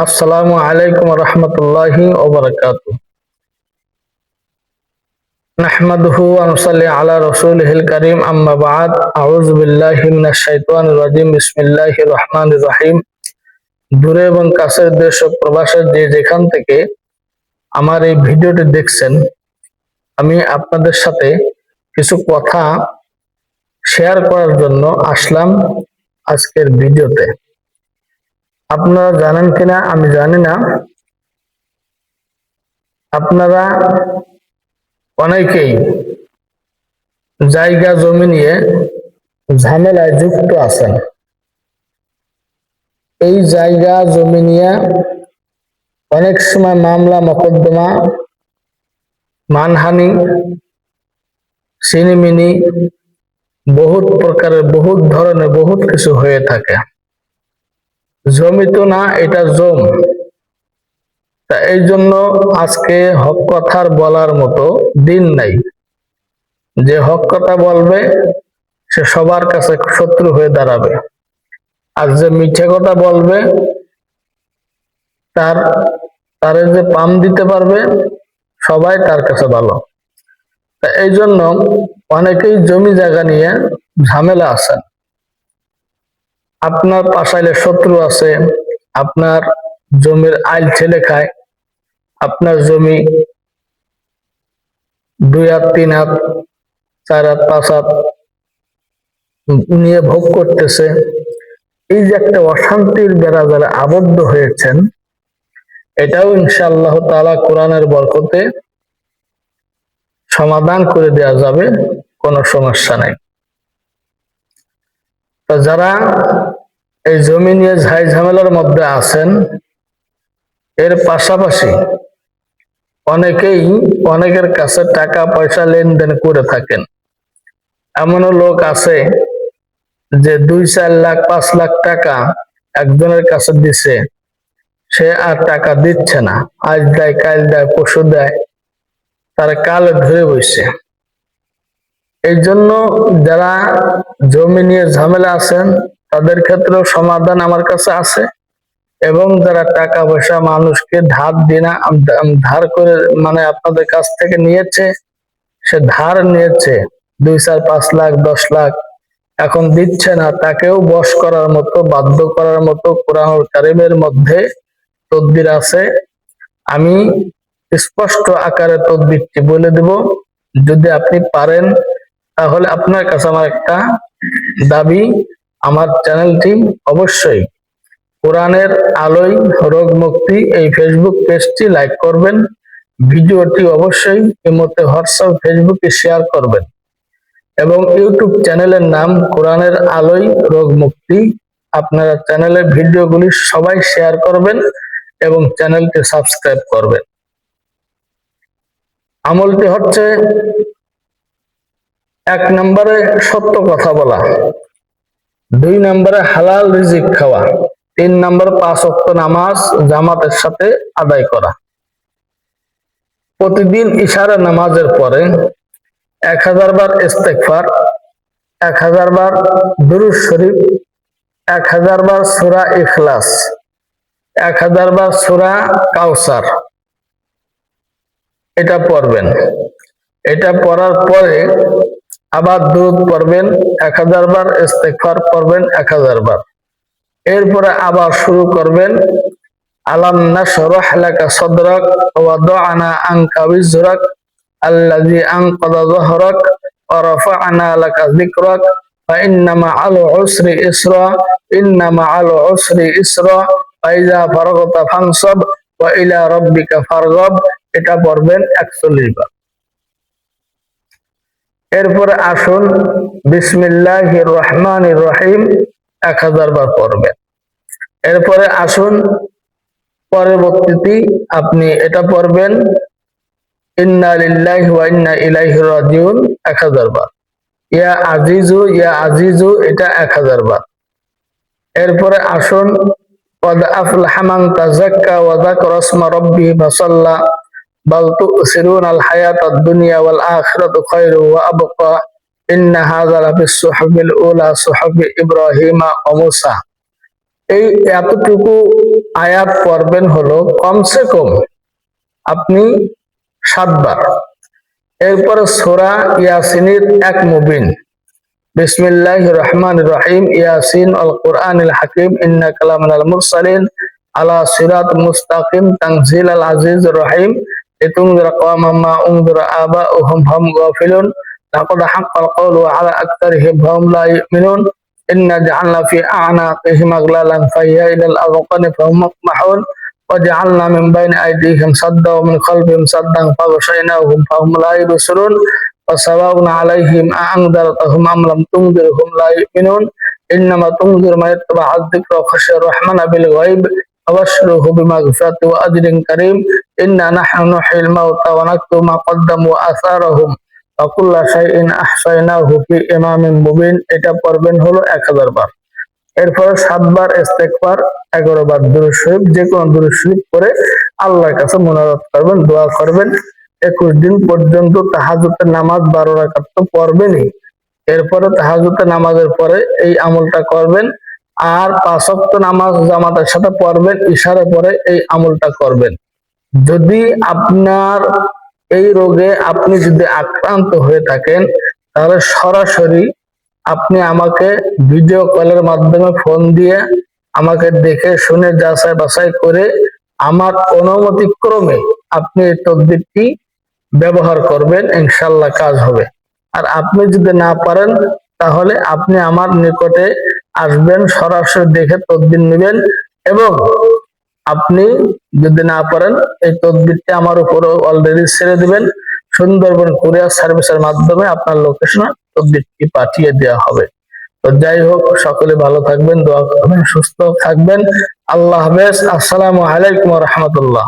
আসসালামু আলাইকুম রহমতুল্লাহি ওয়া বারাকাতুহু। নাহমাদুহু ওয়া নুসাল্লি আলা রাসূলিহিল কারীম, আম্মা বা'দ। আউযু বিল্লাহি মিনাশ শাইতানির রাজীম। বিসমিল্লাহির রহমানির রহিম। দূরে এবং কাছের দেশ ও প্রবাসের যে যেখান থেকে আমার এই ভিডিওটি দেখছেন, আমি আপনাদের সাথে কিছু কথা শেয়ার করার জন্য আসলাম আজকের ভিডিওতে। আপনারা জানেন কিনা আমি জানি না, আপনারা অনেকেই জায়গা জমি নিয়ে ঝামেলায় যুক্ত আছেন। এই জায়গা জমি নিয়ে অনেক সময় মামলা মোকদ্দমা, মানহানি, ছিনিমিনি, বহুত প্রকারের বহুত ধরনের বহুত কিছু হয়ে থাকে। জমি তো না, এটা জম। তা এই জন্য আজকে হক কথার বলার মতো দিন নাই। যে হক কথা বলবে সে সবার কাছে শত্রু হয়ে দাঁড়াবে, আর যে মিথ্যে কথা বলবে তারে যে পাম দিতে পারবে সবাই তার কাছে ভালো। তা এই জন্য অনেকেই জমি জায়গা নিয়ে ঝামেলা আছে। আপনার পাশাইলে শত্রু আছে, আপনার জমির আইল ছেলে খায়, আপনার জমি 2 হাত 3 হাত 4 হাত 5 হাত নিয়ে ভোগ করতেছে। এই যে একটা অশান্তির বেড়া যারা আবদ্ধ হয়েছেন, এটাও ইনশাআল্লাহ তাআলা কোরআনের বরকতে সমাধান করে দেওয়া যাবে, কোনো সমস্যা নাই। তো যারা এই জমি নিয়ে ঝাই ঝামেলার মধ্যে আছেন, এর পাশাপাশি অনেকেই অনেকের কাছে টাকা পয়সা লেনদেন করে থাকেন। এমনও লোক আছে যে 2-4 লাখ 5 লাখ টাকা একজনের কাছে দিছে, সে আর টাকা দিচ্ছে না। আজ দেয়, কাল দেয়, পরশু দেয়, তারা কালে ধরে বসছে। এই জন্য যারা জমি নিয়ে ঝামেলা আছেন তাদের ক্ষেত্রেও সমাধান আমার কাছে আছে, এবং যারা টাকা পয়সা মানুষকে ধার দিনা ধার করে মানে আপনাদের কাছ থেকে নিয়েছে, সে ধার নিয়েছে 2-4-5 লাখ 10 লাখ, এখন দিচ্ছে না, তাকেও বশ করার মতো, বাধ্য করার মতো কোরআনুল কারীমের মধ্যে তদবির আছে। আমি স্পষ্ট আকারে তদবিরটি বলে দেব। যদি আপনি পারেন তাহলে আপনার কাছে আমার একটা দাবি, আমার চ্যানেলটি অবশ্যই কোরআনের আলোয় রোগ মুক্তি এই ফেসবুক পেজটি লাইক করবেন, ভিডিওটি অবশ্যই ইমোতে, হোয়াটসঅ্যাপ, ফেসবুকে শেয়ার করবেন, এবং ইউটিউব চ্যানেলের নাম কোরআনের আলোয় রোগ মুক্তি। আপনারা চ্যানেলের ভিডিওগুলি সবাই শেয়ার করবেন এবং চ্যানেলটি সাবস্ক্রাইব করবেন। আমলটি হচ্ছে 1 নম্বরে সত্য কথা বলা, 2 নম্বরে হালাল রিজিক খাওয়া, 3 নম্বরে 5 ওয়াক্ত নামাজ জামাতের সাথে আদায় করা। প্রতিদিন ইশারা নামাজের পরে 1000 বার ইস্তেগফার, 1000 বার দুরূদ শরীফ, 1000 বার সূরা ইখলাস, 1000 বার সূরা কাউসার, এটা পড়বেন। এটা পড়ার পরে আবার দুরূদ পড়বেন 1000 বার, ইস্তেগফার পড়বেন 1000 বার। এরপরে আবার শুরু করবেন আলাম নাশরাহ লাকা সাদরাক ওয়া ওয়াদা'না আনকা বিজরাক আল্লাযী আনকাযা যাহরাক ওয়া রাফা'না লাকা যিকরাক ফা ইন্না মা'আল উসরি ইসরা, ইন্না মা'আল উসরি ইসরা, ফা ইযা ফারাগতা ফানসাব ওয়া ইলা রাব্বিকা ফারগাব। এটা পড়বেন 41 বার। এরপরে আসুন বিসমিল্লাহির রহমানির রহিম 1000 বার পড়বেন। এরপরে আসুন পরবর্তীতে আপনি এটা পড়বেন ইন্না লিল্লাহি ওয়া ইন্না ইলাইহি রাজিউন 1000 বার। ইয়া আজিজু ইয়া আজিজু, এটা 1000 বার। এরপরে আসুন ক্বাদ আফলাহা মান তাযাক্কা ওয়া যাকারা ইসমা রাব্বিহি ফাসাল্লা বাল তু'সিরুনাল হায়াতাদ দুনিয়া ওয়াল আখিরাতু খায়রুন ওয়া আবকা ইন্না হাযা লাফিস সুহুফিল উলা সুহুফি ইব্রাহিমা ওয়া মূসা। এই এতটুকু আয়াত পড়বেন হলো কমসে কম আপনি 7 বার। এরপরে সূরা ইয়াসিনের 1 মুবিন, বিসমিল্লাহির রহমানির রহিম, ইয়াসিন আল কুরআনিল হাকিম, ইন্নাকা লামিনাল মুরসালিন আলা সিরাতিল মুস্তাকিম, তানজিলাল আজিজির রহিম, লিতুনজিরা কওমান মা উনজিরা আবাউহুম ফাহুম গাফিলুন, লাকাদ হাক্কাল কওলু আলা আকতারিহিম ফাহুম লা ইউমিনুন, ইন্না জাআলনা ফি আ'নাকিহিম আগলালান ফাহিয়া ইলাল আযকানি ফাহুম মুকমাহুন, وجعلنا من بين أيديهم سدا ومن خلفهم سدا فغشيناهم فهم لا يبصرون وسواء عليهم أأنذرتهم أم لم تنذرهم لا يؤمنون إنما تنذر من اتبع الذكر وخشي الرحمن بالغيب وبشره بمغفرة وأجر كريم إنا نحن نحيي الموتى ونكتب ما قدموا وآثارهم وكل شيء أحصيناه في إمام مبين। এটা পড়বেন হলো 1000 বার। এরপরে 7 বার ইস্তেগফার, 11 বার দুরূদ শরীফ, যে কোনো দুরূদ শরীফ পড়ে আল্লাহর কাছে মুনাজাত করবেন, দোয়া করবেন। 21 দিন পর্যন্ত তাহাজ্জুদের নামাজ 12 রাকাত তো পড়বেনই। এরপরে তাহাজ্জুদের নামাজের পরে এই আমলটা করবেন। আর 5 ওয়াক্ত নামাজ জামাতের সাথে পড়বেন, ইশারের পরে এই আমলটা করবেন। যদি আপনার এই রোগে আপনি যদি আক্রান্ত হয়ে থাকেন, তাহলে সরাসরি আপনি আমাকে ভিডিও কলের মাধ্যমে ফোন দিয়ে আমাকে দেখে শুনে যাচাই বাছাই করে আমার অনুমতি ক্রমে আপনি এই তদবিরটি ব্যবহার করবেন, ইনশাআল্লাহ কাজ হবে। আর আপনি যদি না পারেন তাহলে আপনি আমার নিকটে আসবেন, সরাসরি দেখে তদবির নেবেন, এবং আপনি যদি না পারেন এই তদবিরটি আমার উপর অলরেডি ছেড়ে দিবেন। সুন্দরবন কুরিয়ার সার্ভিসের মাধ্যমে আপনার লোকেশনে তদবিরটি পাঠিয়ে দেওয়া হবে। তো যাই হোক, সকলে ভালো থাকবেন, দোয়া করবেন, সুস্থ থাকবেন। আল্লাহ হাফেজ। আসসালামু আলাইকুম ওয়া রাহমাতুল্লাহ।